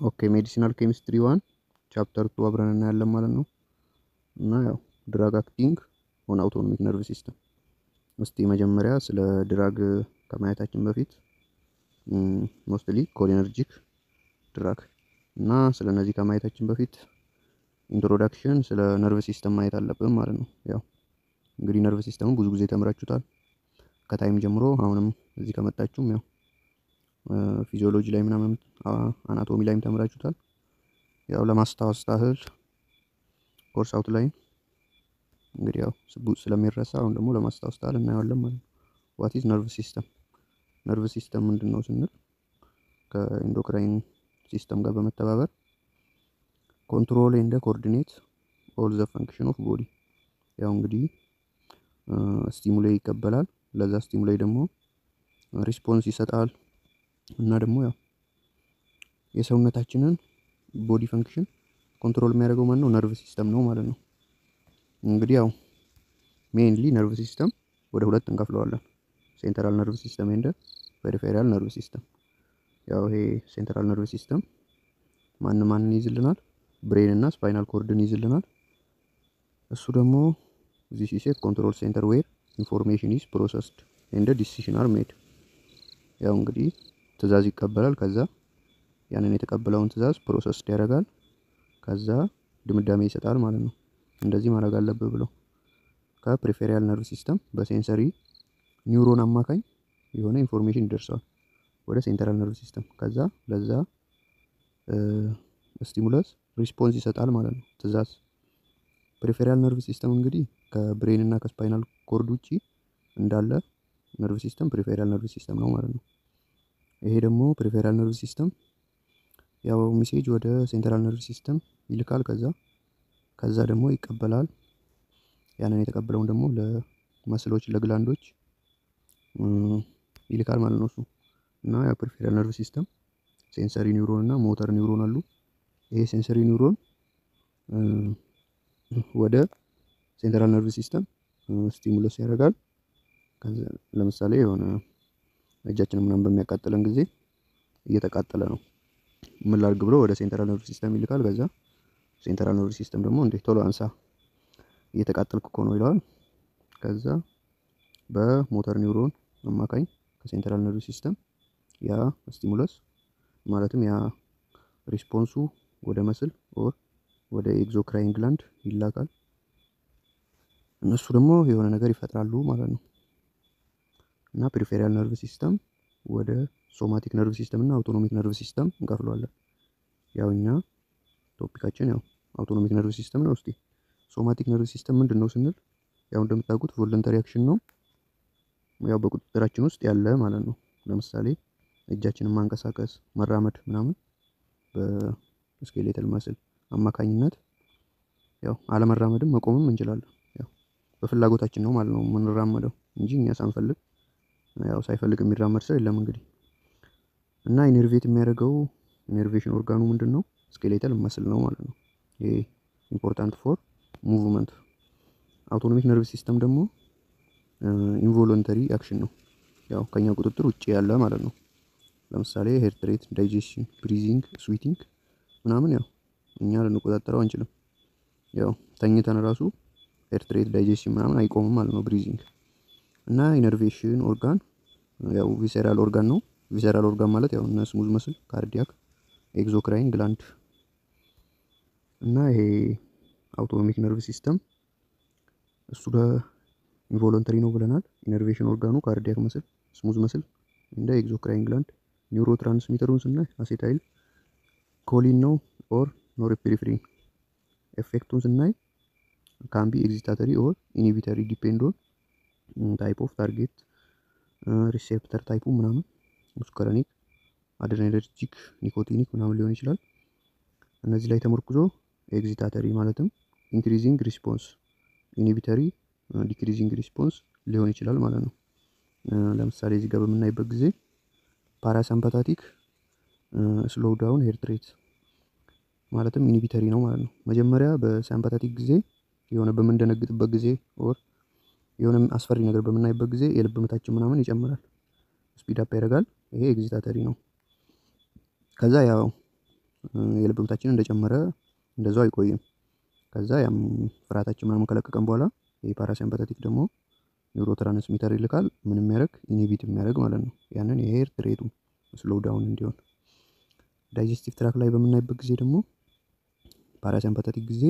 ኦኬ ሜዲሲናል ኬሚስትሪ 1 ቻፕተር 2 አብረን እናያለን ማለት ነው። እና ያው ድራግ አክቲንግ ኦን አውቶኖሚክ ነርቭ ሲስተም። እስቲ መጀመሪያ ስለ ድራግ ከማየታችን በፊት ሞስትሊ ኮሊነርጂክ ድራግ እና ስለ እነዚህ ከማየታችን በፊት ኢንትሮዳክሽን ስለ ነርቭ ሲስተም ማየት አለብን ማለት ነው። ያው እንግዲህ ነርቭ ሲስተም ብዙ ጊዜ ተምራችሁታል ከታይም ጀምሮ። አሁንም እዚህ ከመጣችሁም ያው ፊዚዮሎጂ ላይ ምናምን አናቶሚ ላይም ተምራችሁታል። ያው ለማስታወስ ታህል ኮርስ አውት ላይ እንግዲህ ያው ስለሚረሳ አሁን ደግሞ ለማስታወስ ታህል እናየዋለን ማለት ነው። ዋት ኢዝ ነርቭ ሲስተም? ነርቭ ሲስተም ምንድነው ስንል ከኢንዶክራይን ሲስተም ጋር በመተባበር ኮንትሮል ኤንድ ኮኦርዲኔት ኦል ዘ ፈንክሽን ኦፍ ቦዲ። ያው እንግዲህ ስቲሙሌይ ይቀበላል፣ ለዛ ስቲሙሌይ ደግሞ ሪስፖንስ ይሰጣል እና ደግሞ ያው የሰውነታችንን ቦዲ ፈንክሽን ኮንትሮል የሚያደርገው ማን ነው? ነርቭ ሲስተም ነው ማለት ነው። እንግዲህ ያው ሜይንሊ ነርቭ ሲስተም ወደ ሁለት እንከፍለዋለን፣ ሴንትራል ነርቭ ሲስተም ኤንድ ፔሪፌራል ነርቭ ሲስተም። ያው ይሄ ሴንትራል ነርቭ ሲስተም ማንን ይይዝልናል? ብሬን እና ስፓይናል ኮርድን ይይዝልናል። እሱ ደግሞ ዚስ ኢዝ ኮንትሮል ሴንተር ዌር ኢንፎርሜሽን ኢዝ ፕሮሰስድ ኤንድ ዲሲዥን አር ሜድ። ያው እንግዲህ ትዕዛዝ ይቀበላል፣ ከዛ ያንን የተቀበለውን ትዕዛዝ ፕሮሰስድ ያደርጋል፣ ከዛ ድምዳሜ ይሰጣል ማለት ነው። እንደዚህ ማድረግ አለብህ ብሎ ከፕሪፌሪያል ነርቭ ሲስተም በሴንሰሪ ኒውሮን አማካኝ የሆነ ኢንፎርሜሽን ይደርሰዋል ወደ ሴንትራል ነርቭ ሲስተም፣ ከዛ ለዛ ስቲሙለስ ሪስፖንስ ይሰጣል ማለት ነው፣ ትዕዛዝ። ፕሪፌሪያል ነርቭ ሲስተም እንግዲህ ከብሬን እና ከስፓይናል ኮርድ ውጪ እንዳለ ነርቭ ሲስተም ፕሪፌሪያል ነርቭ ሲስተም ነው ማለት ነው። ይሄ ደግሞ ፕሪፌሪያል ነርቭ ሲስተም ያው ሜሴጅ ወደ ሴንትራል ነርቭ ሲስተም ይልካል፣ ከዛ ደግሞ ይቀበላል። ያንን የተቀበለውን ደግሞ ለመስሎች ለግላንዶች ይልካል ማለት ነው እሱ። እና ያው ፕሪፌሪያል ነርቭ ሲስተም ሴንሰሪ ኒውሮን እና ሞተር ኒውሮን አሉ። ይሄ ሴንሰሪ ኒውሮን ወደ ሴንትራል ነርቭ ሲስተም ስቲሙለስ ያደርጋል። ለምሳሌ የሆነ እጃችንን ምናምን በሚያቃጥለን ጊዜ እየተቃጠለ ነው ምን ላድርግ ብሎ ወደ ሴንትራል ነርቭ ሲስተም ይልካል። ከዛ ሴንትራል ነርቭ ሲስተም ደግሞ እንዴ ቶሎ አንሳ እየተቃጠልክ እኮ ነው ይለዋል። ከዛ በሞተር ኒውሮን አማካኝ ከሴንትራል ነርቭ ሲስተም ያ ስቲሙለስ ማለትም ያ ሪስፖንሱ ወደ መስል ኦር ወደ ኤግዞክራይን ግላንድ ይላካል። እነሱ ደግሞ የሆነ ነገር ይፈጥራሉ ማለት ነው። እና ፕሪፌሪያል ነርቭ ሲስተም ወደ ሶማቲክ ነርቭ ሲስተም እና አውቶኖሚክ ነርቭ ሲስተም እንከፍለዋለን። ያው እኛ ቶፒካችን ያው አውቶኖሚክ ነርቭ ሲስተም ነው። እስቲ ሶማቲክ ነርቭ ሲስተም ምንድነው ስንል ያው እንደምታውቁት ቮለንተሪ አክሽን ነው፣ ያው በቁጥጥራችን ውስጥ ያለ ማለት ነው። ለምሳሌ እጃችንን ማንቀሳቀስ፣ መራመድ ምናምን በስኬሌተል መስል አማካኝነት ያው አለመራመድም መቆምም እንችላለን። ያው በፍላጎታችን ነው ማለት ነው የምንራመደው እንጂ እኛ ሳንፈልግ ያው ሳይፈልግ የሚራመድ ሰው የለም እንግዲህ። እና ኢነርቬት የሚያደርገው ኢነርቬሽን ኦርጋኑ ምንድነው? ስኬሌተል መስል ነው ማለት ነው። ይሄ ኢምፖርታንት ፎር ሙቭመንት። አውቶኖሚክ ነርቭ ሲስተም ደግሞ ኢንቮለንተሪ አክሽን ነው፣ ያው ከኛ ቁጥጥር ውጪ ያለ ማለት ነው። ለምሳሌ ሄርት ሬት፣ ዳይጀሽን፣ ብሪዚንግ፣ ስዊቲንግ ምናምን ያው እኛ ልንቆጣጠረው አንችልም። ያው ተኝተን ራሱ ሄርት ሬት፣ ዳይጀሽን ምናምን አይቆምም ማለት ነው፣ ብሪዚንግ። እና ኢነርቬሽን ኦርጋን ያው ቪሴራል ኦርጋን ነው። ቪሴራል ኦርጋን ማለት ያው እነ ስሙዝ መስል፣ ካርዲያክ፣ ኤግዞክራይን ግላንድ። እና ይሄ አውቶኖሚክ ነርቭ ሲስተም እሱ ኢንቮለንተሪ ነው ብለናል። ኢነርቬሽን ኦርጋኑ ካርዲያክ መስል፣ ስሙዝ መስል እንደ ኤግዞክራይን ግላንድ። ኒውሮ ትራንስሚተሩን ስናይ አሴታይል ኮሊን ነው ኦር ኖርኤፒኔፍሪን። ኤፌክቱን ስናይ ካምቢ ኤግዚታተሪ ኦር ኢኒቢተሪ ዲፔንድ ኦን ታይፕ ኦፍ ታርጌት፣ ሪሴፕተር ታይፑ ምናምን ሙስከረኒክ፣ አድሬነርጂክ፣ ኒኮቲኒክ ምናምን ሊሆን ይችላል። እነዚህ ላይ ተመርኩዞ ኤግዚታተሪ ማለትም ኢንክሪዚንግ ሪስፖንስ፣ ኢኒቢተሪ ዲክሪዚንግ ሪስፖንስ ሊሆን ይችላል ማለት ነው። ለምሳሌ እዚህ ጋር በምናይበት ጊዜ ፓራሲምፓታቲክ ስሎው ዳውን ሄርት ሬት ማለትም ኢኒቢተሪ ነው ማለት ነው። መጀመሪያ በሲምፓታቲክ ጊዜ የሆነ በምንደነግጥበት ጊዜ ኦር የሆነ አስፈሪ ነገር በምናይበት ጊዜ የልብ ምታችን ምናምን ይጨምራል፣ ስፒድ አፕ ያደርጋል። ይሄ ኤግዚታተሪ ነው። ከዛ ያው የልብ ምታችን እንደጨመረ እንደዛው አይቆይም። ከዛ ያም ፍርሃታችን ምናምን ከለቀቀን በኋላ የፓራሲምፓታቲክ ደግሞ ኒውሮ ትራንስሚተር ይልካል። ምንም የሚያደርግ ኢኒቢት የሚያደርግ ማለት ነው። ያንን የሄርት ሬቱ ስሎው ዳውን እንዲሆን። ዳይጀስቲቭ ትራክ ላይ በምናይበት ጊዜ ደግሞ ፓራሲምፓታቲክ ጊዜ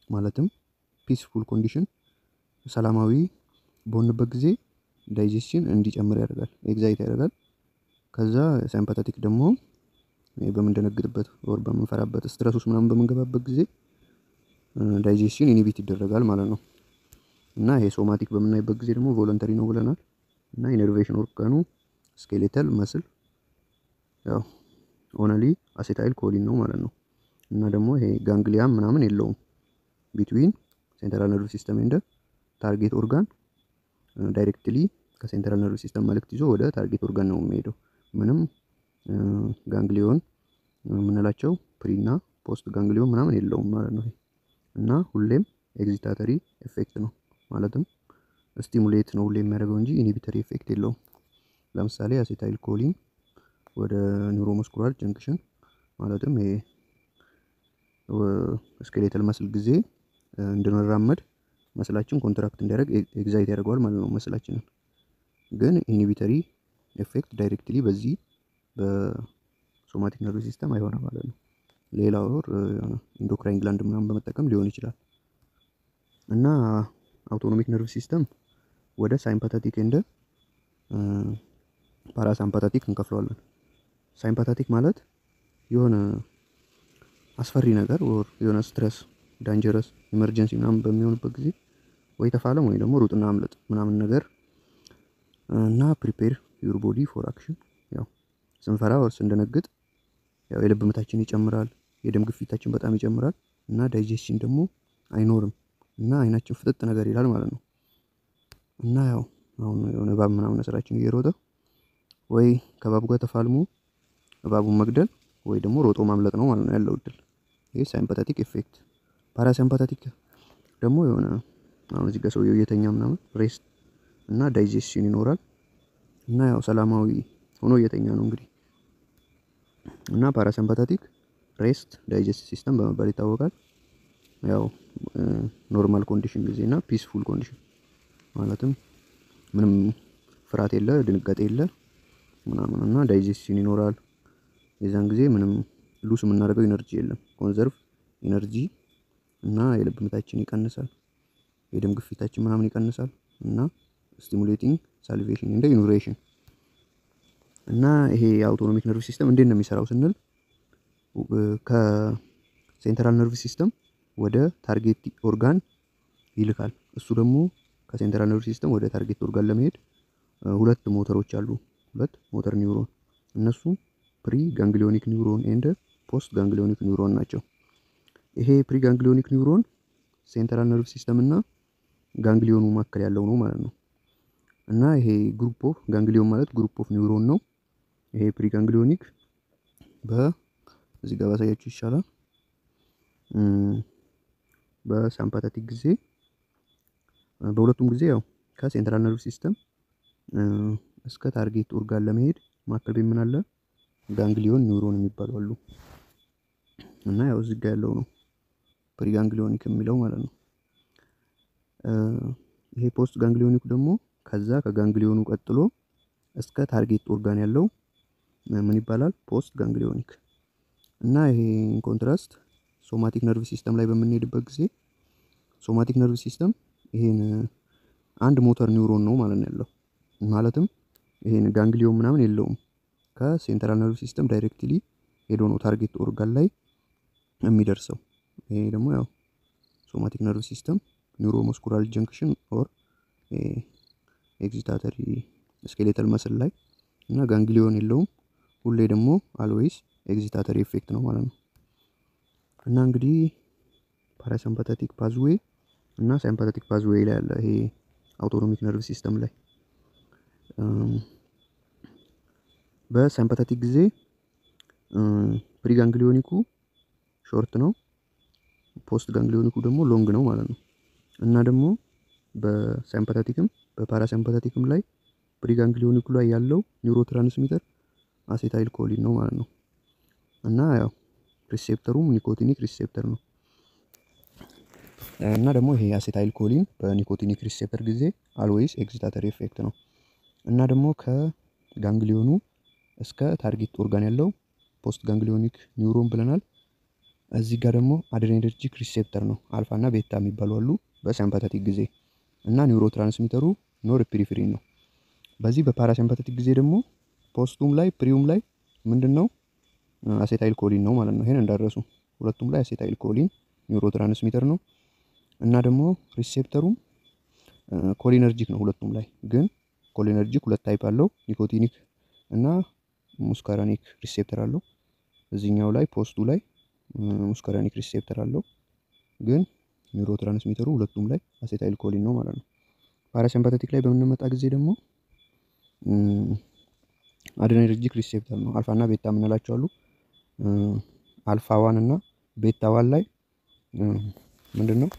ማለትም ፒስፉል ኮንዲሽን ሰላማዊ በሆንበት ጊዜ ዳይጀስሽን እንዲጨምር ያደርጋል፣ ኤግዛይት ያደርጋል። ከዛ ሲምፓታቲክ ደግሞ በምንደነግጥበት ወር በምንፈራበት ስትረስ ውስጥ ምናምን በምንገባበት ጊዜ ዳይጀስሽን ኢኒቢት ይደረጋል ማለት ነው። እና ይሄ ሶማቲክ በምናይበት ጊዜ ደግሞ ቮለንተሪ ነው ብለናል። እና ኢነርቬሽን ኦርጋኑ ስኬሌተል መስል ያው ኦንሊ አሴታይል ኮሊን ነው ማለት ነው። እና ደግሞ ይሄ ጋንግሊያም ምናምን የለውም። ቢትዊን ሴንትራል ነርቭ ሲስተም ኤንድ ታርጌት ኦርጋን ዳይሬክትሊ ከሴንትራል ነርቭ ሲስተም መልእክት ይዞ ወደ ታርጌት ኦርጋን ነው የሚሄደው። ምንም ጋንግሊዮን የምንላቸው ፕሪ እና ፖስት ጋንግሊዮን ምናምን የለውም ማለት ነው። እና ሁሌም ኤግዚታተሪ ኤፌክት ነው ማለትም ስቲሙሌት ነው ሁሌ የሚያደርገው እንጂ ኢኒቢተሪ ኤፌክት የለውም። ለምሳሌ አሴታይል ኮሊን ወደ ኒውሮሙስኩላር ጀንክሽን ማለትም ይሄ ስኬሌተል መስል ጊዜ እንድንራመድ መስላችን ኮንትራክት እንዲያደርግ ኤግዛይት ያደርገዋል ማለት ነው መስላችንን። ግን ኢኒቢተሪ ኤፌክት ዳይሬክትሊ በዚህ በሶማቲክ ነርቭ ሲስተም አይሆንም ማለት ነው። ሌላው ኢንዶክራይን ግላንድ ምናምን በመጠቀም ሊሆን ይችላል። እና አውቶኖሚክ ነርቭ ሲስተም ወደ ሳይምፓታቲክ እንደ ፓራሳምፓታቲክ እንከፍለዋለን። ሳይምፓታቲክ ማለት የሆነ አስፈሪ ነገር ወር የሆነ ስትረስ ዳንጀረስ ኢመርጀንሲ ምናምን በሚሆንበት ጊዜ ወይ ተፋለም ወይ ደግሞ ሩጥና አምልጥ ምናምን ነገር እና ፕሪፔር ዩር ቦዲ ፎር አክሽን። ያው ስንፈራ ወር ስንደነግጥ ያው የልብ ምታችን ይጨምራል፣ የደም ግፊታችን በጣም ይጨምራል እና ዳይጀስሽን ደግሞ አይኖርም እና አይናችን ፍጥጥ ነገር ይላል ማለት ነው። እና ያው አሁን የሆነ እባብ ምናምን ስራችን እየሮጠ ወይ ከባብ ጋር ተፋልሞ እባቡን መግደል ወይ ደግሞ ሮጦ ማምለጥ ነው ማለት ነው ያለው እድል። ይሄ ሳይምፓታቲክ ኤፌክት። ፓራሲምፓታቲክ ደግሞ የሆነ አሁን እዚህ ጋር ሰውየው እየተኛ ምናምን ሬስት እና ዳይጀስሽን ይኖራል እና ያው ሰላማዊ ሆኖ እየተኛ ነው እንግዲህ። እና ፓራሲምፓታቲክ ሬስት ዳይጀስት ሲስተም በመባል ይታወቃል። ያው ኖርማል ኮንዲሽን ጊዜ እና ፒስፉል ኮንዲሽን ማለትም ምንም ፍርሃት የለ፣ ድንጋጤ የለ ምናምን እና ዳይጀስሽን ይኖራል። የዛን ጊዜ ምንም ሉስ የምናደርገው ኢነርጂ የለም። ኮንዘርቭ ኢነርጂ እና የልብ ምታችን ይቀንሳል፣ የደም ግፊታችን ምናምን ይቀንሳል እና ስቲሙሌቲንግ ሳልቬሽን እንደ ኢኑሬሽን። እና ይሄ የአውቶኖሚክ ነርቭ ሲስተም እንዴት ነው የሚሰራው ስንል ከሴንትራል ነርቭ ሲስተም ወደ ታርጌት ኦርጋን ይልካል። እሱ ደግሞ ከሴንትራል ነርቭ ሲስተም ወደ ታርጌት ኦርጋን ለመሄድ ሁለት ሞተሮች አሉ፣ ሁለት ሞተር ኒውሮን። እነሱ ፕሪ ጋንግሊዮኒክ ኒውሮን ኤንድ ፖስት ጋንግሊዮኒክ ኒውሮን ናቸው። ይሄ ፕሪ ጋንግሊዮኒክ ኒውሮን ሴንትራል ነርቭ ሲስተም እና ጋንግሊዮኑ መካከል ያለው ነው ማለት ነው። እና ይሄ ግሩፕ ኦፍ ጋንግሊዮን ማለት ግሩፕ ኦፍ ኒውሮን ነው። ይሄ ፕሪ ጋንግሊዮኒክ በዚህ ጋር ባሳያችሁ ይሻላል። በሳምፓታቲክ ጊዜ በሁለቱም ጊዜ ያው ከሴንትራል ነርቭ ሲስተም እስከ ታርጌት ኦርጋን ለመሄድ ማከል ምን አለ ጋንግሊዮን ኒውሮን የሚባሉ አሉ። እና ያው እዚህ ጋር ያለው ነው ፕሪ ጋንግሊዮኒክ የሚለው ማለት ነው። ይሄ ፖስት ጋንግሊዮኒክ ደግሞ ከዛ ከጋንግሊዮኑ ቀጥሎ እስከ ታርጌት ኦርጋን ያለው ምን ይባላል ፖስት ጋንግሊዮኒክ። እና ይሄ ኮንትራስት ሶማቲክ ነርቭ ሲስተም ላይ በምንሄድበት ጊዜ ሶማቲክ ነርቭ ሲስተም ይሄን አንድ ሞተር ኒውሮን ነው ማለት ነው ያለው። ማለትም ይሄን ጋንግሊዮን ምናምን የለውም። ከሴንትራል ነርቭ ሲስተም ዳይሬክትሊ ሄዶ ነው ታርጌት ኦርጋን ላይ የሚደርሰው። ይሄ ደግሞ ያው ሶማቲክ ነርቭ ሲስተም ኒውሮሙስኩላር ጀንክሽን ኦር ኤግዚታተሪ ስኬሌተል መስል ላይ እና ጋንግሊዮን የለውም። ሁሌ ደግሞ አልዌይስ ኤግዚታተሪ ኤፌክት ነው ማለት ነው። እና እንግዲህ ፓራሲምፓታቲክ ፓዝዌይ እና ሳይምፓታቲክ ፓዝዌይ ላይ ያለ ይሄ አውቶኖሚክ ነርቭ ሲስተም ላይ በሳይምፓታቲክ ጊዜ ፕሪ ጋንግሊዮኒኩ ሾርት ነው፣ ፖስት ጋንግሊዮኒኩ ደግሞ ሎንግ ነው ማለት ነው። እና ደግሞ በሳይምፓታቲክም በፓራሲምፓታቲክም ላይ ፕሪ ጋንግሊዮኒኩ ላይ ያለው ኒውሮ ትራንስሚተር አሴታይል ኮሊን ነው ማለት ነው። እና ያው ሪሴፕተሩም ኒኮቲኒክ ሪሴፕተር ነው። እና ደግሞ ይሄ አሴታይል ኮሊን በኒኮቲኒክ ሪሴፕተር ጊዜ አልዌይስ ኤግዚታተሪ ኢፌክት ነው። እና ደግሞ ከጋንግሊዮኑ እስከ ታርጌት ኦርጋን ያለው ፖስት ጋንግሊዮኒክ ኒውሮን ብለናል። እዚህ ጋር ደግሞ አድሬነርጂክ ሪሴፕተር ነው። አልፋ እና ቤታ የሚባሉ አሉ በሲምፓተቲክ ጊዜ እና ኒውሮ ትራንስሚተሩ ኖርኤፒኔፍሪን ነው። በዚህ በፓራሲምፓተቲክ ጊዜ ደግሞ ፖስቱም ላይ ፕሪውም ላይ ምንድነው አሴታይል ኮሊን ነው ማለት ነው። ይሄን እንዳረሱ ሁለቱም ላይ አሴታይል ኮሊን ኒውሮ ትራንስሚተር ነው። እና ደግሞ ሪሴፕተሩም ኮሊነርጂክ ነው ሁለቱም ላይ። ግን ኮሊነርጂክ ሁለት ታይፕ አለው፣ ኒኮቲኒክ እና ሙስካራኒክ ሪሴፕተር አለው። እዚህኛው ላይ ፖስቱ ላይ ሙስካራኒክ ሪሴፕተር አለው። ግን ኒውሮ ትራንስሚተሩ ሁለቱም ላይ አሴታይል ኮሊን ነው ማለት ነው። ፓራሲምፓተቲክ ላይ በምንመጣ ጊዜ ደግሞ አድሬነርጂክ ሪሴፕተር ነው። አልፋ እና ቤታ የምንላቸው አሉ። አልፋ ዋን እና ቤታ ዋን ላይ ምንድነው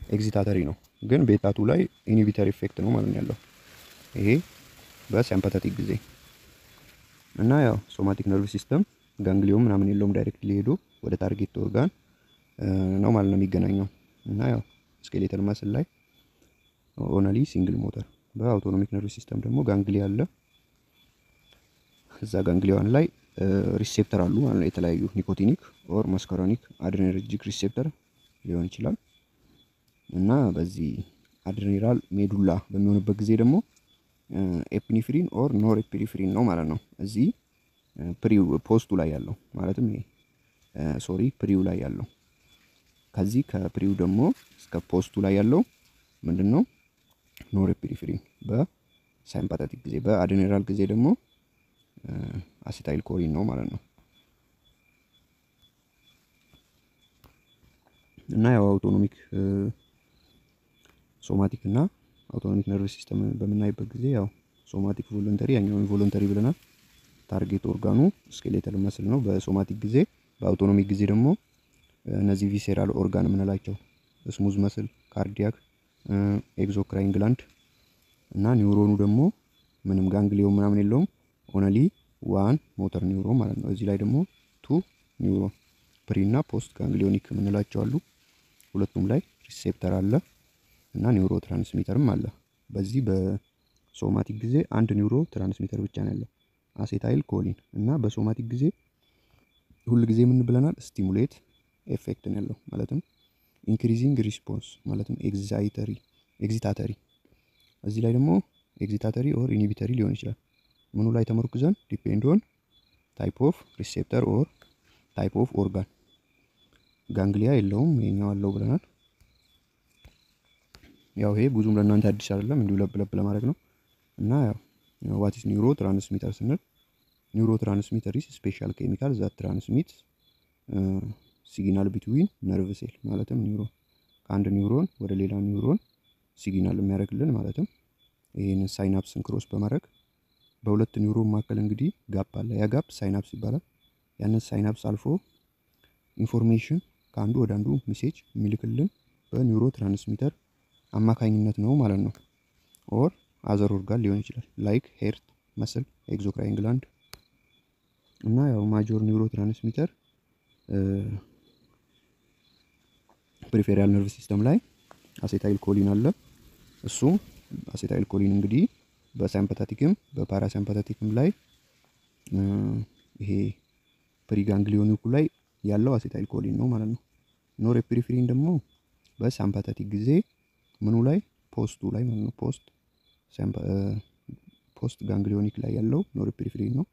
ኤግዚታተሪ ነው። ግን ቤታ ቱ ላይ ኢንሂቢተር ኢፌክት ነው ማለት ነው ያለው ይሄ በሲምፓተቲክ ጊዜ። እና ያው ሶማቲክ ነርቭ ሲስተም ጋንግሊዮን ምናምን የለውም፣ ዳይሬክትሊ ሄዶ ወደ ታርጌት ኦርጋን ነው ማለት ነው የሚገናኘው። እና ያው ስኬሌተል መስል ላይ ኦንሊ ሲንግል ሞተር። በአውቶኖሚክ ነርቭ ሲስተም ደግሞ ጋንግሊያ አለ። እዛ ጋንግሊዮን ላይ ሪሴፕተር አሉ ማለት ነው የተለያዩ ኒኮቲኒክ ኦር ማስካራኒክ አድሬነርጂክ ሪሴፕተር ሊሆን ይችላል። እና በዚህ አድሬናል ሜዱላ በሚሆንበት ጊዜ ደግሞ ኤፒኒፍሪን ኦር ኖርኤፒኔፍሪን ነው ማለት ነው። እዚህ ፕሪው ፖስቱ ላይ ያለው ማለትም ይሄ ፕሪው ላይ ያለው። ከዚህ ከፕሪው ደግሞ እስከ ፖስቱ ላይ ያለው ምንድነው ኖርኤፒኔፍሪን በሳይምፓተቲክ ጊዜ። በአድሬናል ጊዜ ደግሞ አሴታይል ኮሊን ነው ማለት ነው። እና ያው አውቶኖሚክ ሶማቲክ እና አውቶኖሚክ ነርቭ ሲስተም በምናይበት ጊዜ ያው ሶማቲክ ቮለንተሪ ያኛውን ቮለንተሪ ብለናል። ታርጌት ኦርጋኑ ስኬሌተል መስል ነው በሶማቲክ ጊዜ። በአውቶኖሚክ ጊዜ ደግሞ እነዚህ ቪሴራል ኦርጋን የምንላቸው ስሙዝ መስል፣ ካርዲያክ፣ ኤግዞክራይን ግላንድ እና ኒውሮኑ ደግሞ ምንም ጋንግሊዮን ምናምን የለውም፣ ኦንሊ ዋን ሞተር ኒውሮን ማለት ነው። እዚህ ላይ ደግሞ ቱ ኒውሮን ፕሪ እና ፖስት ጋንግሊዮኒክ የምንላቸው አሉ። ሁለቱም ላይ ሪሴፕተር አለ እና ኒውሮ ትራንስሚተርም አለ። በዚህ በሶማቲክ ጊዜ አንድ ኒውሮ ትራንስሚተር ብቻ ነው ያለው አሴታይል ኮሊን። እና በሶማቲክ ጊዜ ሁሉ ጊዜ ምን ብለናል ስቲሙሌት ኤፌክት ነው ያለው ማለትም ኢንክሪዚንግ ሪስፖንስ ማለትም ኤግዚታተሪ። እዚህ ላይ ደግሞ ኤግዚታተሪ ኦር ኢንሂቢተሪ ሊሆን ይችላል። ምኑ ላይ ተመርኩዘን ዲፔንድ ኦን ታይፕ ኦፍ ሪሴፕተር ኦር ታይፕ ኦፍ ኦርጋን። ጋንግሊያ የለውም ይሄኛው አለው ብለናል። ያው ይሄ ብዙም ለእናንተ አዲስ አይደለም፣ እንዲሁ ለብ ለማድረግ ነው። እና ያው ዋት ኢዝ ኒውሮ ትራንስሚተር ስንል ኒውሮ ትራንስሚተር ኢዝ ስፔሻል ኬሚካል ዛት ትራንስሚት ሲግናል ቢትዊን ነርቭ ሴል ማለትም ኒውሮን ከአንድ ኒውሮን ወደ ሌላ ኒውሮን ሲግናል የሚያደርግልን ማለትም ይሄን ሳይናፕስን ክሮስ በማድረግ በሁለት ኒውሮን መካከል እንግዲህ ጋፕ አለ። ያ ጋፕ ሳይናፕስ ይባላል። ያንን ሳይናፕስ አልፎ ኢንፎርሜሽን ከአንዱ ወደ አንዱ ሜሴጅ የሚልክልን በኒውሮ ትራንስሚተር አማካኝነት ነው ማለት ነው። ኦር አዘር ኦርጋን ሊሆን ይችላል ላይክ ሄርት መስል፣ ኤግዞክራይን ግላንድ። እና ያው ማጆር ኒውሮ ትራንስሚተር ፕሪፌሪያል ነርቭ ሲስተም ላይ አሴታይል ኮሊን አለ። እሱም አሴታይል ኮሊን እንግዲህ በሳይምፓታቲክም በፓራሳይምፓታቲክም ላይ ይሄ ፕሪጋንግሊዮኒኩ ላይ ያለው አሴታይል ኮሊን ነው ማለት ነው። ኖርኤፒኔፍሪን ደግሞ በሳይምፓታቲክ ጊዜ ምኑ ላይ ፖስቱ ላይ ማለት ነው። ፖስት ጋንግሊዮኒክ ላይ ያለው ኖርኤፒኔፍሪን ነው።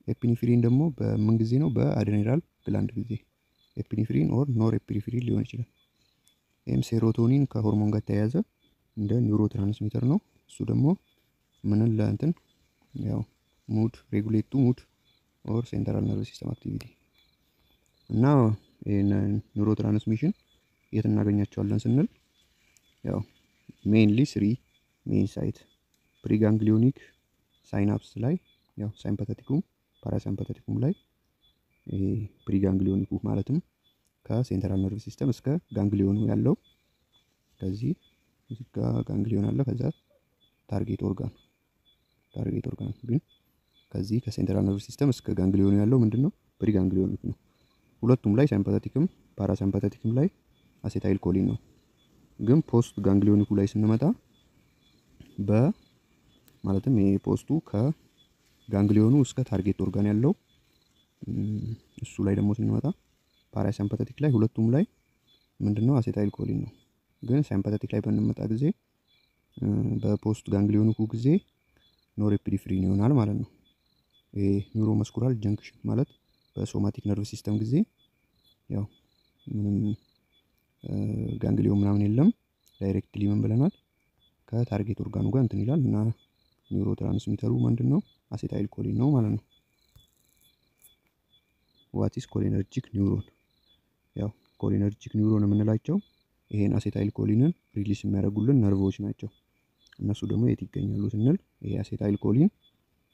ኤፒኔፍሪን ደግሞ በምን ጊዜ ነው? በአድሬናል ግላንድ ጊዜ ኤፒኔፍሪን ኦር ኖርኤፒኔፍሪን ሊሆን ይችላል። ይሄም ሴሮቶኒን ከሆርሞን ጋር ተያያዘ እንደ ኒውሮ ትራንስሚተር ነው። እሱ ደግሞ ምንን ለእንትን ያው ሙድ ሬጉሌት ቱ ሙድ ኦር ሴንትራል ነርቭ ሲስተም አክቲቪቲ። እና ይሄን ኒውሮ ትራንስሚሽን የት እናገኛቸዋለን ስንል ያው ሜንሊ ስሪ ሜን ሳይት ፕሪጋንግሊዮኒክ ሳይናፕስ ላይ ያው ሳይምፓታቲኩም ፓራሳይምፓታቲኩም ላይ ይሄ ፕሪጋንግሊዮኒኩ ማለትም ከሴንትራል ነርቭ ሲስተም እስከ ጋንግሊዮኑ ያለው ከዚህ ጋር ጋንግሊዮን አለ። ከዛ ታርጌት ኦርጋን ግን ከዚህ ከሴንትራል ነርቭ ሲስተም እስከ ጋንግሊዮኑ ያለው ምንድነው? ፕሪጋንግሊዮኒክ ነው። ሁለቱም ላይ ሳይምፓታቲክም ፓራሲምፓታቲክም ላይ አሴታይል ኮሊን ነው። ግን ፖስት ጋንግሊዮኒኩ ላይ ስንመጣ ማለትም ይሄ ፖስቱ ከጋንግሊዮኑ እስከ ታርጌት ኦርጋን ያለው እሱ ላይ ደግሞ ስንመጣ ፓራሲምፓታቲክ ላይ ሁለቱም ላይ ምንድነው አሴታይል ኮሊን ነው። ግን ሳይምፓታቲክ ላይ በንመጣ ጊዜ በፖስት ጋንግሊዮኒኩ ጊዜ ኖሬፒኔፍሪን ይሆናል ማለት ነው። ይሄ ኒውሮመስኩላር ጀንክሽን ማለት በሶማቲክ ነርቭ ሲስተም ጊዜ ያው ምንም ጋንግሊዮን ምናምን የለም ዳይሬክትሊ ምን ብለናል ከታርጌት ኦርጋኑ ጋር እንትን ይላል እና ኒውሮ ትራንስሚተሩ ምንድነው አሴታይል ኮሊን ነው ማለት ነው። ዋት ኢዝ ኮሊነርጂክ ኒውሮን? ያው ኮሊነርጂክ ኒውሮን የምንላቸው ይሄን አሴታይል ኮሊንን ሪሊስ የሚያደርጉልን ነርቮች ናቸው። እነሱ ደግሞ የት ይገኛሉ ስንል ይሄ አሴታይል ኮሊን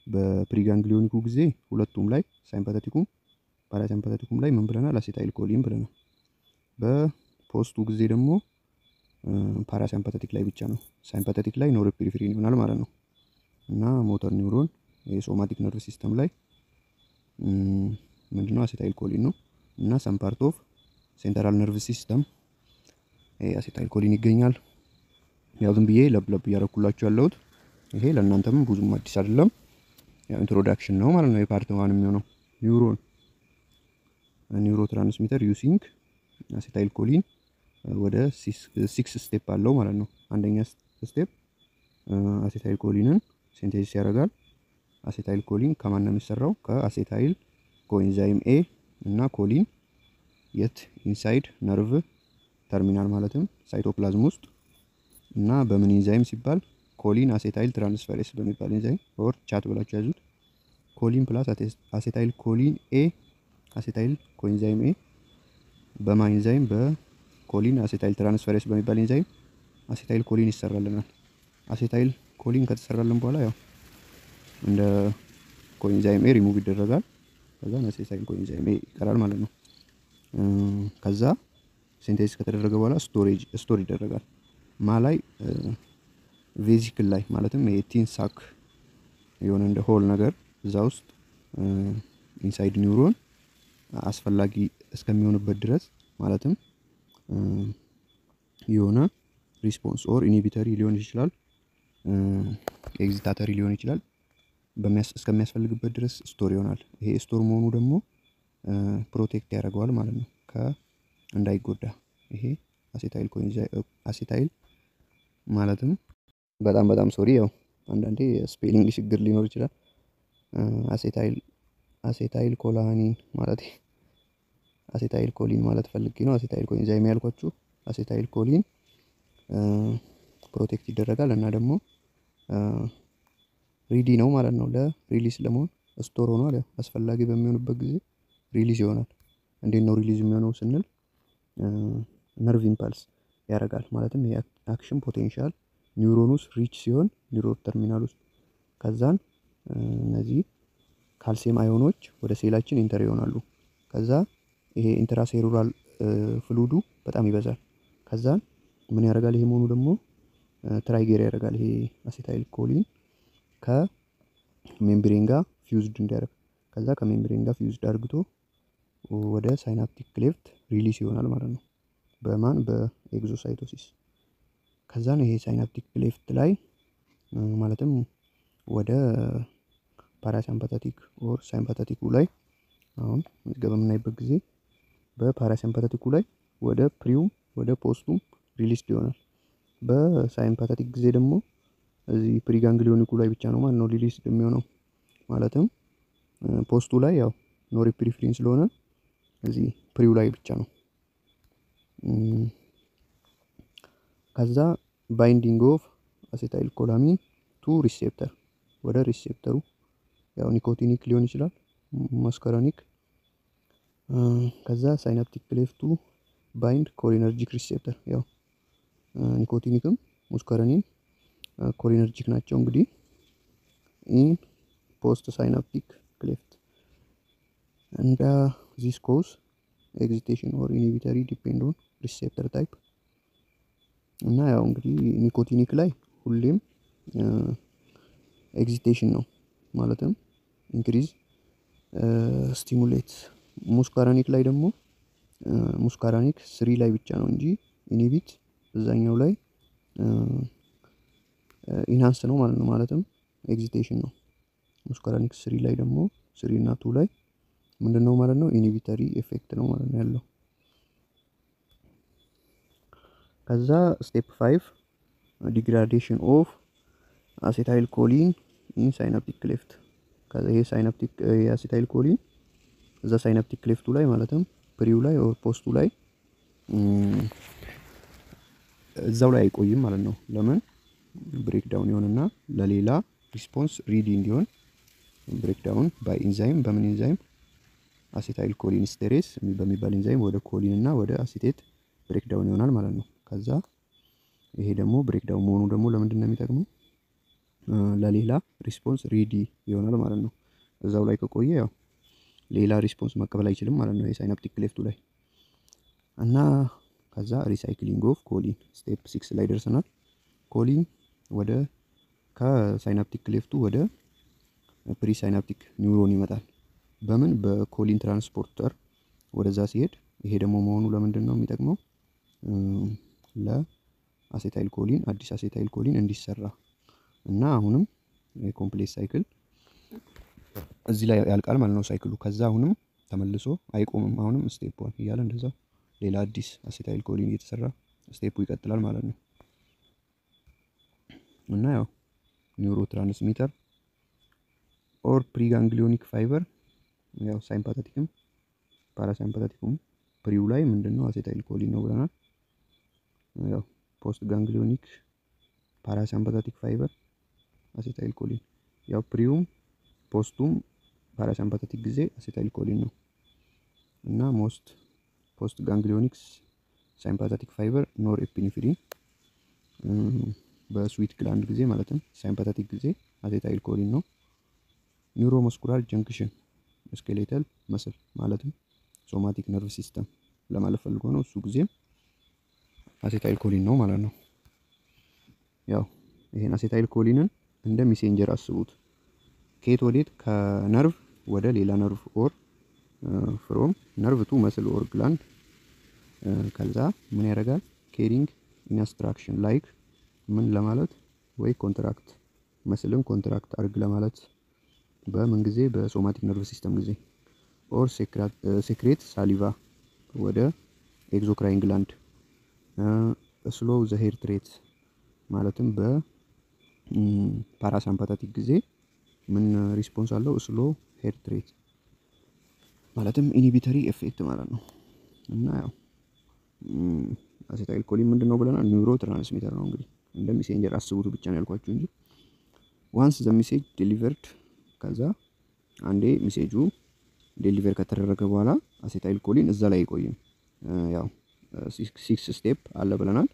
በፕሪጋንግሊዮኒኩ ጊዜ ሁለቱም ላይ ሳይምፓታቲኩም ፓራሲምፓታቲኩም ላይ ምን ብለናል አሴታይል ኮሊን ብለናል። በፖስቱ ጊዜ ደግሞ ፓራሲምፓታቲክ ላይ ብቻ ነው፣ ሳይምፓታቲክ ላይ ኖሬፒኔፍሪን ይሆናል ማለት ነው። እና ሞተር ኒውሮን የሶማቲክ ነርቭ ሲስተም ላይ ምንድነው አሴታይል ኮሊን ነው። እና ሰም ፓርት ኦፍ ሴንትራል ነርቭ ሲስተም አሴታይል ኮሊን ይገኛል። ያው ዝም ብዬ ለብ እያደረኩላችሁ ያለሁት ይሄ ለእናንተም ብዙም አዲስ አይደለም፣ ያው ኢንትሮዳክሽን ነው ማለት ነው። የፓርት 1 የሚሆነው ኒውሮን ኒውሮ ትራንስሚተር ዩሲንግ አሴታይል ኮሊን ወደ 6 ስቴፕ አለው ማለት ነው። አንደኛ ስቴፕ አሴታይል ኮሊንን ሲንቴሲስ ያደርጋል። አሴታይል ኮሊን ከማን ነው የሚሰራው? ከአሴታይል ኮኤንዛይም ኤ እና ኮሊን የት ኢንሳይድ ነርቭ ተርሚናል ማለትም ሳይቶፕላዝም ውስጥ እና በምን ኢንዛይም ሲባል ኮሊን አሴታይል ትራንስፈሬስ በሚባል ኢንዛይም ኦር ቻት ብላችሁ ያዙት። ኮሊን ፕላስ አሴታይል ኮሊን ኤ አሴታይል ኮኤንዛይም ኤ በማን ኢንዛይም በኮሊን አሴታይል ትራንስፈሬስ በሚባል ኢንዛይም አሴታይል ኮሊን ይሰራልናል። አሴታይል ኮሊን ከተሰራልን በኋላ ያው እንደ ኮኤንዛይም ኤ ሪሙቭ ይደረጋል። ከዛ አሴታይል ኮኤንዛይም ኤ ይቀራል ማለት ነው። ከዛ ሲንቴሲስ ከተደረገ በኋላ ስቶር ይደረጋል። ላይ ቬዚክል ላይ ማለትም የቲን ሳክ የሆነ እንደ ሆል ነገር እዛ ውስጥ ኢንሳይድ ኒውሮን አስፈላጊ እስከሚሆንበት ድረስ ማለትም የሆነ ሪስፖንስ ኦር ኢኒቢተሪ ሊሆን ይችላል፣ ኤግዚታተሪ ሊሆን ይችላል እስከሚያስፈልግበት ድረስ ስቶር ይሆናል። ይሄ ስቶር መሆኑ ደግሞ ፕሮቴክት ያደርገዋል ማለት ነው እንዳይጎዳ። ይሄ አሴታይል ማለትም በጣም ሶሪ ያው አንዳንዴ ስፔሊንግ ችግር ሊኖር ይችላል። አሴታይል ኮላኒን ማለት አሴታይል ኮሊን ማለት ፈልጌ ነው። አሴታይል ኮኤንዛይም ያልኳችሁ አሴታይል ኮሊን ፕሮቴክት ይደረጋል እና ደግሞ ሪዲ ነው ማለት ነው ለሪሊስ ለመሆን ስቶር ሆኗል። ያው አስፈላጊ በሚሆንበት ጊዜ ሪሊዝ ይሆናል። እንዴት ነው ሪሊዝ የሚሆነው ስንል ነርቭ ኢምፐልስ ያደርጋል። ማለትም የአክሽን ፖቴንሻል ኒውሮን ውስጥ ሪች ሲሆን ኒውሮ ተርሚናል ውስጥ ከዛን እነዚህ ካልሲየም አዮኖች ወደ ሴላችን ኢንተር ይሆናሉ። ከዛ ይሄ ኢንትራሴሉላር ፍሉዱ በጣም ይበዛል። ከዛን ምን ያደርጋል? ይሄ መሆኑ ደግሞ ትራይጌር ያደርጋል። ይሄ አሴታይል ኮሊን ከሜምብሬን ጋር ፊውዝድ እንዲያደርግ ከዛ ከሜምብሬን ጋር ፊውዝድ አድርግቶ ወደ ሳይናፕቲክ ክሌፍት ሪሊስ ይሆናል ማለት ነው። በማን በኤግዞሳይቶሲስ። ከዛን ይሄ ሳይናፕቲክ ክሌፍት ላይ ማለትም ወደ ፓራሲምፓታቲክ ኦር ሳይምፓታቲኩ ላይ አሁን በምናይበት ጊዜ በፓራሲምፓታቲኩ ላይ ወደ ፕሪውም ወደ ፖስቱም ሪሊስ ይሆናል። በሳይምፓታቲክ ጊዜ ደግሞ እዚህ ፕሪጋንግሊዮኒኩ ላይ ብቻ ነው ማለት ነው ሪሊስ የሚሆነው። ማለትም ፖስቱ ላይ ያው ኖሬፒኔፍሪን ስለሆነ እዚህ ፕሪው ላይ ብቻ ነው። ከዛ ባይንዲንግ ኦፍ አሴታይል ኮላሚን ቱ ሪሴፕተር ወደ ሪሴፕተሩ ያው ኒኮቲኒክ ሊሆን ይችላል ማስከራኒክ። ከዛ ሳይናፕቲክ ክሌፍቱ ባይንድ ኮሊነርጂክ ሪሴፕተር ያው ኒኮቲኒክም ሙስከረኒን ኮሊነርጂክ ናቸው። እንግዲህ ኢን ፖስት ሳይናፕቲክ ክሌፍት እንደ ዚስ ኮዝ ኤግዚቴሽን ኦር ኢኒቢተሪ ዲፔንድ ኦን ሪሴፕተር ታይፕ። እና ያው እንግዲህ ኒኮቲኒክ ላይ ሁሌም ኤግዚቴሽን ነው ማለትም ኢንክሪዝ ስቲሙሌት። ሙስካራኒክ ላይ ደግሞ ሙስካራኒክ 3 ላይ ብቻ ነው እንጂ ኢኒቢት እዛኛው ላይ ኢንሃንስ ነው ማለት ነው። ማለትም ኤግዚቴሽን ነው። ሙስካራኒክ 3 ላይ ደግሞ 3 እና 2 ላይ ምንድነው ማለት ነው? ኢኒቢተሪ ኤፌክት ነው ማለት ነው ያለው። ከዛ ስቴፕ 5 ዲግራዴሽን ኦፍ አሴታይል ኮሊን ኢን ሳይናፕቲክ ክሌፍት። ከዛ ይሄ ሳይናፕቲክ የአሴታይል ኮሊን እዛ ሳይናፕቲክ ክሌፍቱ ላይ ማለትም ፕሪው ላይ ኦር ፖስቱ ላይ እዛው ላይ አይቆይም ማለት ነው። ለምን? ብሬክዳውን ይሆንና ለሌላ ሪስፖንስ ሪዲ እንዲሆን ብሬክዳውን ባይ ኢንዛይም በምን ኢንዛይም አሴታይል ኮሊን ስቴሬስ በሚባል ኢንዛይም ወደ ኮሊን እና ወደ አሲቴት ብሬክዳውን ይሆናል ማለት ነው። ከዛ ይሄ ደግሞ ብሬክዳውን መሆኑ ደግሞ ለምንድን ነው የሚጠቅመው? ለሌላ ሪስፖንስ ሪዲ ይሆናል ማለት ነው። እዛው ላይ ከቆየ ያው ሌላ ሪስፖንስ መቀበል አይችልም ማለት ነው የሳይናፕቲክ ክሌፍቱ ላይ እና ከዛ ሪሳይክሊንግ ኦፍ ኮሊን ስቴፕ 6 ላይ ደርሰናል። ኮሊን ወደ ከሳይናፕቲክ ክሌፍቱ ወደ ፕሪ ሳይናፕቲክ ኒውሮን ይመጣል። በምን? በኮሊን ትራንስፖርተር ወደዛ ሲሄድ ይሄ ደግሞ መሆኑ ለምንድን ነው የሚጠቅመው? ለአሴታይል ኮሊን አዲስ አሴታይል ኮሊን እንዲሰራ እና አሁንም የኮምፕሌክስ ሳይክል እዚህ ላይ ያልቃል ማለት ነው ሳይክሉ። ከዛ አሁንም ተመልሶ አይቆምም። አሁንም ስቴፕ 1 እያለ እንደዛው ሌላ አዲስ አሴታይል ኮሊን እየተሰራ ስቴፑ ይቀጥላል ማለት ነው። እና ያው ኒውሮ ትራንስሚተር ኦር ፕሪጋንግሊዮኒክ ፋይበር ያው ሳይምፓታቲክም ፓራሳይምፓታቲኩም ፕሪው ላይ ምንድነው አሴታይል ኮሊን ነው ብለናል። ያው ፖስት ጋንግሊዮኒክ ፓራሳይምፓታቲክ ፋይበር አሴታይል ኮሊን ያው ፕሪውም ፖስቱም ፓራሳይምፓታቲክ ጊዜ አሴታይል ኮሊን ነው እና ሞስት ፖስት ጋንግሊዮኒክስ ሳይምፓታቲክ ፋይበር ኖር ኤፒኒፍሪን በስዊት ግላንድ ጊዜ ማለትም ሳይምፓታቲክ ጊዜ አሴታይል ኮሊን ነው። ኒውሮ መስኩላር ጀንክሽን ስኬሌታል መስል ማለትም ሶማቲክ ነርቭ ሲስተም ለማለት ፈልጎ ነው። እሱ ጊዜም አሴታይል ኮሊን ነው ማለት ነው። ያው ይሄን አሴታይል ኮሊንን እንደ ሜሴንጀር አስቡት። ከየት ወዴት? ከነርቭ ወደ ሌላ ነርቭ ኦር ፍሮም ነርቭ ቱ መስል ኦር ግላንድ ከዛ ምን ያደርጋል? ኬሪንግ ኢንስትራክሽን ላይክ ምን ለማለት ወይ ኮንትራክት መስልን ኮንትራክት አድርግ ለማለት በምን ጊዜ? በሶማቲክ ነርቭ ሲስተም ጊዜ ኦር ሴክሬት ሳሊቫ ወደ ኤግዞክራይን ግላንድ ስሎው ዘ ሄር ትሬት ማለትም በፓራሳምፓታቲክ ጊዜ ምን ሪስፖንስ አለው? ስሎ ሄር ትሬት ማለትም ኢኒቢተሪ ኤፌክት ማለት ነው። እና ያው አሴታይል ኮሊን ምንድነው ብለናል? ኒውሮ ትራንስሚተር ነው። እንግዲህ እንደ ሜሴንጀር አስቡት ብቻ ነው ያልኳችሁ እንጂ ዋንስ ዘ ሜሴጅ ዴሊቨርድ ከዛ አንዴ ሜሴጁ ዴሊቨር ከተደረገ በኋላ አሴታይል ኮሊን እዛ ላይ አይቆይም። ያው 6 ስቴፕ አለ ብለናል።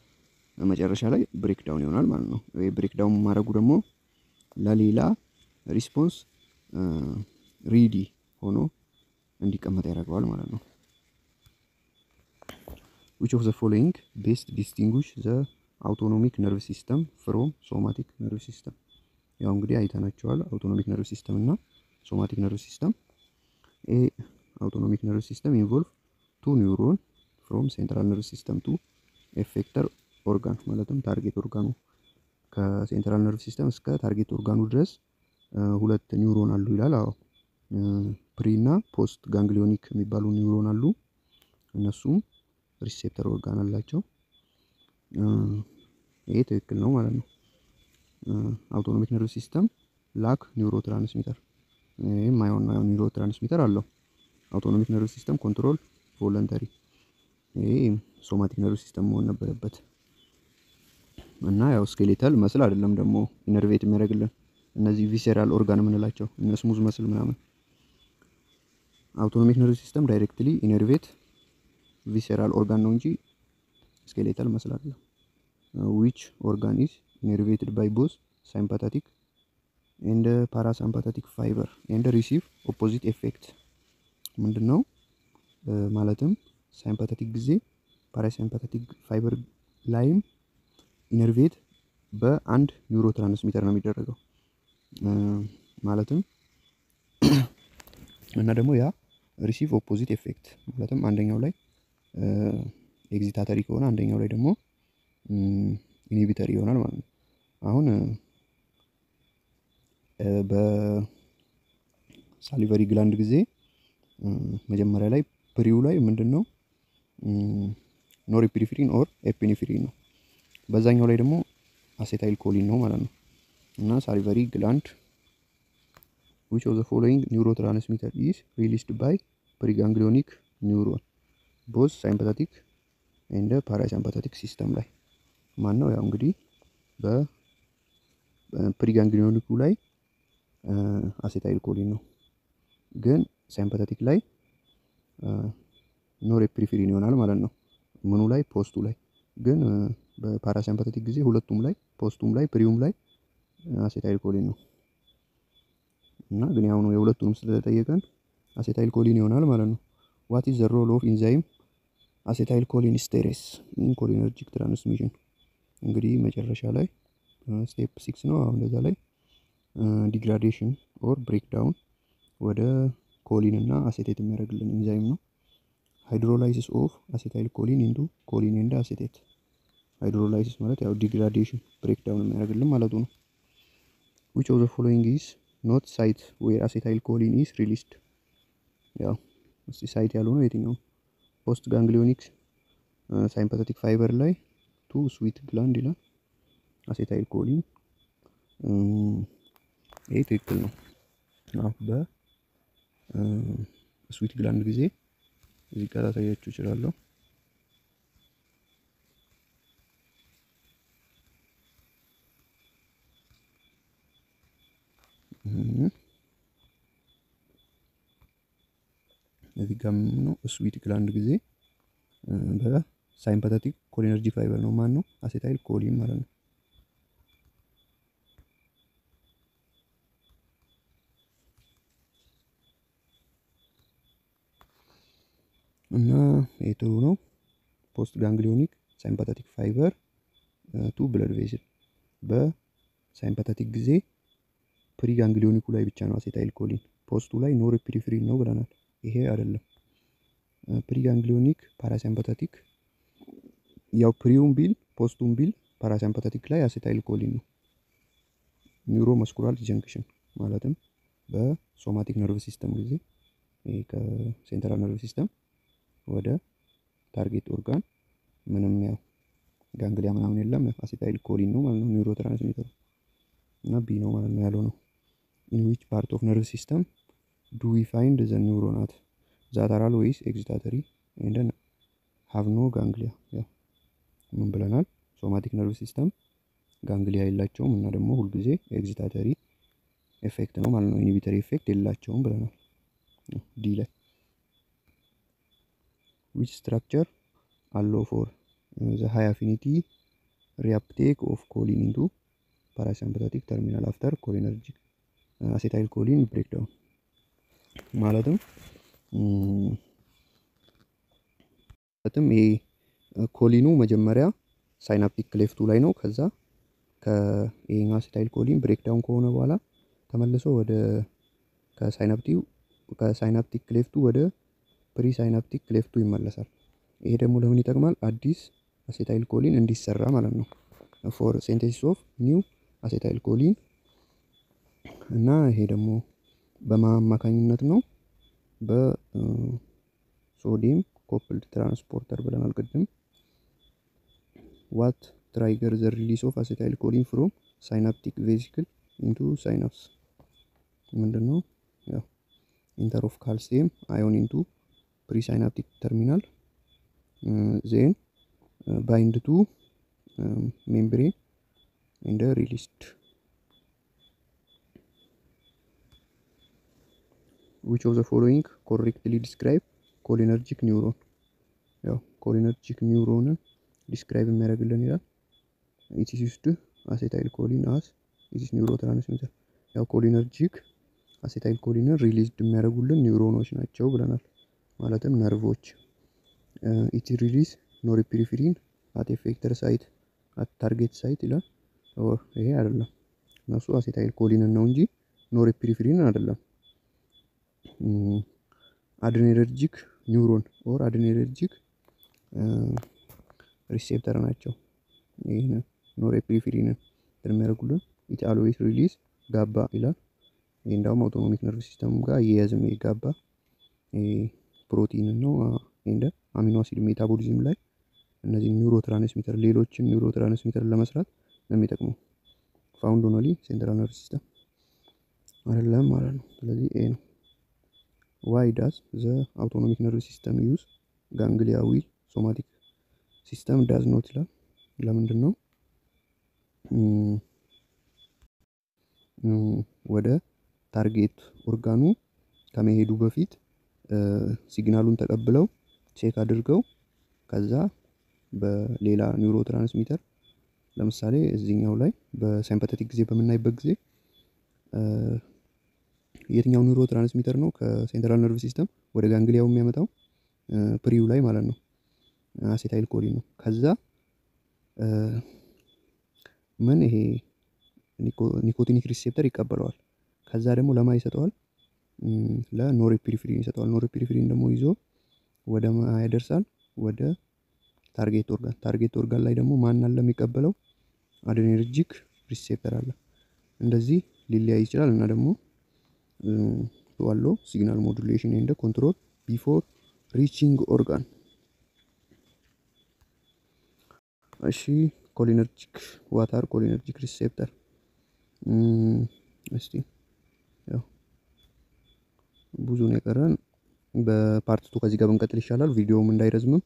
መጨረሻ ላይ ብሬክዳውን ይሆናል ማለት ነው። ይሄ ብሬክዳውን ማድረጉ ደግሞ ለሌላ ሪስፖንስ ሪዲ ሆኖ እንዲቀመጥ ያደርገዋል ማለት ነው። which of the following best distinguish the autonomic nervous system from somatic nervous system? ያው እንግዲህ አይተናቸዋል አውቶኖሚክ ነርቭ ሲስተም እና ሶማቲክ ነርቭ ሲስተም። አውቶኖሚክ ነርቭ ሲስተም ኢንቮልቭ ቱ ኒውሮን ፍሮም ሴንትራል ነርቭ ሲስተም ቱ ኤፌክተር ኦርጋን ማለትም ታርጌት ኦርጋኑ ከሴንትራል ነርቭ ሲስተም እስከ ታርጌት ኦርጋኑ ድረስ ሁለት ኒውሮን አሉ ይላል። አዎ ፕሪ እና ፖስት ጋንግሊዮኒክ የሚባሉ ኒውሮን አሉ። እነሱም ሪሴፕተር ኦርጋን አላቸው። ይሄ ትክክል ነው ማለት ነው። አውቶኖሚክ ነርቭ ሲስተም ላክ ኒውሮ ትራንስሚተር የማይሆን ኒውሮ ትራንስሚተር አለው። አውቶኖሚክ ነርቭ ሲስተም ኮንትሮል ቮለንተሪ ይሄ ሶማቲክ ነርቭ ሲስተም መሆን ነበረበት። እና ያው ስኬሌታል መስል አይደለም ደግሞ ኢነርቬት የሚያደርግልን እነዚህ ቪሴራል ኦርጋን የምንላቸው እነ ስሙዝ መስል ምናምን። አውቶኖሚክ ነርቭ ሲስተም ዳይሬክትሊ ኢነርቬት ቪሴራል ኦርጋን ነው እንጂ ስኬሌታል መስል አይደለም። which organ is innervated by both sympathetic and parasympathetic fiber and receive opposite effect ምንድነው ማለትም ሳይምፓታቲክ ጊዜ ፓራሲምፓታቲክ ፋይበር ላይም ኢነርቬት በአንድ ኒውሮ ትራንስሚተር ነው የሚደረገው ማለትም እና ደግሞ ያ ሪሲቭ ኦፖዚት ኤፌክት ማለትም አንደኛው ላይ ኤግዚታተሪ ከሆነ አንደኛው ላይ ደግሞ ኢንሂቢተሪ ይሆናል ማለት ነው። አሁን በሳሊቨሪ ግላንድ ጊዜ መጀመሪያ ላይ ፕሪው ላይ ምንድነው ኖሬፒኔፍሪን ኦር ኤፒኔፍሪን ነው። በዛኛው ላይ ደግሞ አሴታይል ኮሊን ነው ማለት ነው። እና ሳሊቨሪ ግላንድ which of the following neurotransmitter is released by preganglionic neuron both sympathetic and parasympathetic system ላይ ማን ነው? ያው እንግዲህ በፕሪጋንግሊዮኒኩ ላይ አሴታይል ኮሊን ነው፣ ግን ሳይምፓታቲክ ላይ ኖሬፒኔፍሪን ይሆናል ማለት ነው። ምኑ ላይ? ፖስቱ ላይ። ግን በፓራሳይምፓታቲክ ጊዜ ሁለቱም ላይ ፖስቱም ላይ ፕሪውም ላይ አሴታይል ኮሊን ነው። እና ግን ያው ነው የሁለቱንም ስለተጠየቀን አሴታይል ኮሊን ይሆናል ማለት ነው። what is the role of enzyme አሴታይል ኮሊን ስቴሬስ in cholinergic transmission? እንግዲህ መጨረሻ ላይ ስቴፕ 6 ነው። አሁን እንደዛ ላይ ዲግራዴሽን ኦር ብሬክዳውን ወደ ኮሊን እና አሴቴት የሚያደርግልን ኢንዛይም ነው። ሃይድሮላይሲስ ኦፍ አሴታይል ኮሊን ኢንቱ ኮሊን ኤንድ አሴቴት። ሃይድሮላይሲስ ማለት ያው ዲግራዴሽን ብሬክዳውን የሚያደርግልን ማለቱ ነው። which of the following is not site where acetylcholine is released? ያው እስቲ ሳይት ያልሆነው የትኛው? ፖስት ጋንግሊዮኒክ ሳይምፓታቲክ ፋይበር ላይ ቱ ስዊት ግላንድ ይላል አሴታይል ኮሊን። ይሄ ትክክል ነው። አሁን በስዊት ግላንድ ጊዜ እዚህ ጋር ታያችሁ እችላለሁ። እዚህ ጋር ነው ስዊት ግላንድ ጊዜ በሳይምፓታቲክ ኮሊነርጂክ ፋይበር ነው። ማን ነው? አሴታይል ኮሊን ማለት ነው። እና የጥሩ ነው። ፖስት ጋንግሊዮኒክ ሳይምፓታቲክ ፋይበር ቱ ብለድ ቬስል። በሳይምፓታቲክ ጊዜ ፕሪ ጋንግሊዮኒኩ ላይ ብቻ ነው አሴታይል ኮሊን፣ ፖስቱ ላይ ኖሬፒኔፍሪን ነው ብለናል። ይሄ አይደለም። ፕሪ ጋንግሊዮኒክ ፓራሳይምፓታቲክ ያው ፕሪውም ቢል ፖስቱም ቢል ፓራሳይምፓታቲክ ላይ አሴታይል ኮሊን ነው። ኒውሮ መስኩላር ጀንክሽን ማለትም በሶማቲክ ነርቭ ሲስተም ጊዜ ከሴንትራል ነርቭ ሲስተም ወደ ታርጌት ኦርጋን ምንም ያው ጋንግሊያ ምናምን የለም፣ አሴታይል ኮሊን ነው ማለት ነው ኒውሮ ትራንስሚተሩ። እና ቢ ነው ማለት ነው ያለው ነው። in which part of nerve system do we find the neuronat that are always excitatory and have no ganglia? ያው ምን ብለናል? ሶማቲክ ነርቭ ሲስተም ጋንግሊያ የላቸውም እና ደግሞ ሁልጊዜ ኤግዚታተሪ ኤፌክት ነው ማለት ነው፣ ኢንሂቢተሪ ኤፌክት የላቸውም ብለናል ዲ ላይ። which structure allow for the high affinity reuptake of choline into parasympathetic terminal after cholinergic acetylcholine breakdown? ማለትም ይሄ ኮሊኑ መጀመሪያ ሳይናፕቲክ ክሌፍቱ ላይ ነው። ከዛ ከይሄኛው አሴታይል ኮሊን ብሬክዳውን ከሆነ በኋላ ተመልሶ ወደ ከሳይናፕቲክ ክሌፍቱ ወደ ፕሪ ሳይናፕቲክ ክሌፍቱ ይመለሳል። ይሄ ደግሞ ለምን ይጠቅማል? አዲስ አሴታይል ኮሊን እንዲሰራ ማለት ነው። ፎር ሲንቴሲስ ኦፍ ኒው አሴታይል ኮሊን። እና ይሄ ደግሞ በማማካኝነት ነው በሶዲየም ኮፕልድ ትራንስፖርተር ብለናል ቅድም። ዋት ትራይገር ዘ ሪሊስ ኦፍ አሴታይል ኮሊን ፍሮም ሳይናፕቲክ ቬሲክል ኢንቱ ሳይናፕስ? ምንድነው? ያው ኢንተር ኦፍ ካልሲየም አዮን ኢንቱ ፕሪሳይናፕቲክ ተርሚናል ዜን ባይንድ ቱ ሜምብሬን ኤንድ ሪሊስድ። which of the following correctly describe cholinergic neuron? ያው cholinergic neuron ዲስክራይብ የሚያደርግልን ይላል it is used acetylcholine as it is neurotransmitter። ያው cholinergic acetylcholine ሪሊዝድ የሚያደርጉልን ኒውሮኖች ናቸው ብለናል። ማለትም ነርቮች። it release norepinephrine at effector site at target site ይላል። ይሄ አይደለም፣ እነሱ አሴታይልኮሊን ነው እንጂ ኖሬፒኔፍሪን አይደለም። አድሬነርጂክ ኒውሮን ኦር አድሬነርጂክ ሪሴፕተር ናቸው። ይሄን ኖሬፒሪፍሪን የሚያደርጉልን ኢት አልዌይስ ሪሊዝ ጋባ ይላል። ይሄ እንዳውም አውቶኖሚክ ነርቭ ሲስተም ጋር እየያዝም ጋባ ፕሮቲን ነው። እንደ አሚኖ አሲድ ሜታቦሊዝም ላይ እነዚህ ኒውሮ ትራንስሚተር ሌሎችን ኒውሮ ትራንስሚተር ለመስራት ነው የሚጠቅመው። ፋውንድ ኦንሊ ሴንትራል ነርቭ ሲስተም አይደለም ማለት ነው። ስለዚህ ኤ ነው። ዋይ ዳዝ ዘ አውቶኖሚክ ነርቭ ሲስተም ዩዝ ጋንግሊያ ዊል ሶማቲክ ሲስተም ዳዝ ኖት ይላል። ለምንድን ነው ወደ ታርጌት ኦርጋኑ ከመሄዱ በፊት ሲግናሉን ተቀብለው ቼክ አድርገው ከዛ በሌላ ኒውሮ ትራንስሚተር ለምሳሌ እዚህኛው ላይ በሳይምፓቴቲክ ጊዜ በምናይበት ጊዜ የትኛው ኒውሮ ትራንስሚተር ነው ከሴንትራል ነርቭ ሲስተም ወደ ጋንግሊያው የሚያመጣው? ፕሪው ላይ ማለት ነው አሴታይል ኮሊን ነው። ከዛ ምን ይሄ ኒኮቲኒክ ሪሴፕተር ይቀበለዋል። ከዛ ደግሞ ለማ ይሰጠዋል? ለኖሬፒሪፍሪን ይሰጠዋል። ኖሬፒሪፍሪን ደግሞ ይዞ ወደ ማ ያደርሳል? ወደ ታርጌት ኦርጋን። ታርጌት ኦርጋን ላይ ደግሞ ማን አለ የሚቀበለው? አድሬነርጂክ ሪሴፕተር አለ። እንደዚህ ሊለያይ ይችላል። እና ደግሞ ዋለው ሲግናል ሞዱሌሽን ኤንድ ኮንትሮል ቢፎር ሪቺንግ ኦርጋን። እሺ ኮሊነርጂክ ዋታር ኮሊነርጂክ ሪሴፕተር እስቲ ያው ብዙ ነው የቀረን። በፓርት 2 ከዚህ ጋር ብንቀጥል ይሻላል ቪዲዮውም እንዳይረዝምም።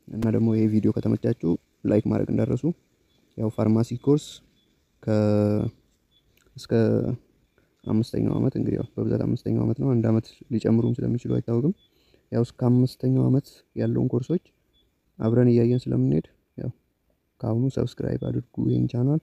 እና ደግሞ ይሄ ቪዲዮ ከተመቻችሁ ላይክ ማድረግ እንዳትረሱ። ያው ፋርማሲ ኮርስ እስከ 5ኛው አመት እንግዲህ ያው በብዛት 5ኛው አመት ነው። 1 አመት ሊጨምሩም ስለሚችሉ አይታወቅም። ያው እስከ 5ኛው አመት ያለውን ኮርሶች አብረን እያየን ስለምንሄድ ያው ካሁኑ ሰብስክራይብ አድርጉ ይሄን ቻናል።